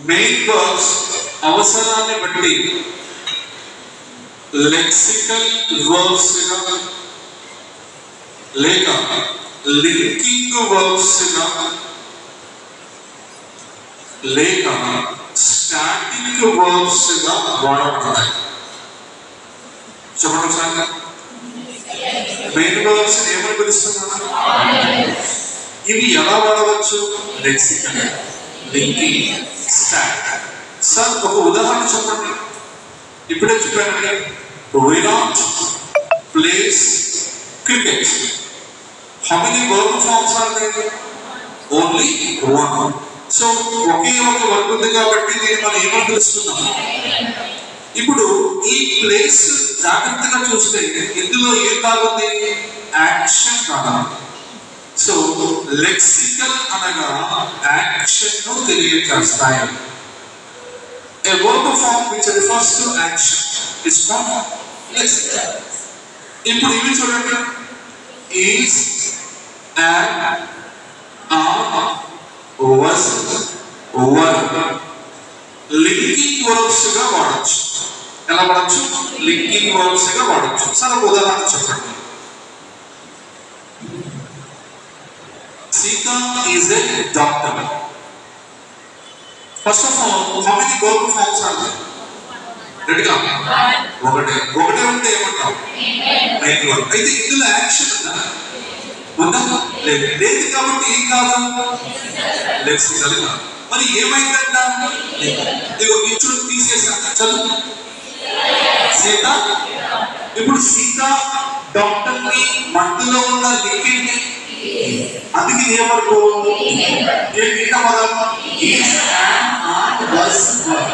Main verbs అవసరాన్ని బట్టి lexical verbs గా లేక లింకింగ్ వర్బ్స్ గా లేక స్టాటిక్ వర్బ్స్ గా వాడబడతాయి. చెప్పండి సార్. మెయిన్ వర్బ్స్ ఏమని పిలుస్తున్నారు? ఇవి ఎలా వాడవచ్చు? Lexical, linking, static. సార్ ఒక ఉదాహరణ చెప్పండి. ఇప్పుడే చెప్పాను, Virat plays cricket. How many verb forms are there? Only one. So ఒకే ఒక వర్బ్ ఉంది కాబట్టి దీన్ని మనం ఏమని పిలుస్తున్నాం? ఇప్పుడు ఈ ప్లేస్ జాగ్రత్తగా చూస్తే ఇందులో ఏం బాగుంది? యాక్షన్ కావాలి. సో లెక్సికల్ అనగా యాక్షన్ ను తెలియజేస్తాయి. A verb form which refers to action is called lexical. ఇప్పుడు ఇవి చూడండి, is, am, are, was, were. Linking verbs గా వాడచ్చు. ఎలా వాడచ్చు? లింకింగ్ వర్బ్స్ గా వాడచ్చు. సరే ఒక ఉదాహరణ చెప్పండి. Sita is a doctor. First of all how many verb forms are there? రెడీగా? ఒకటే ఉంటే ఏమంటాం? Main verb. అయితే ఇందులో యాక్షన్ ఉందా? లేదు కాబట్టి ఏం కాదు? లెక్సికల్ కాదు. మరి ఏమైందంట? ఇదిగో ఇచ్చుడు తీసేసాను. చదువు. సీత. ఇప్పుడు సీత డాక్టర్ ని మధ్యలో ఉన్న లింకింగ్, అందుకే ఏమనుకో ఏ పదం? Is, am, are, was, were.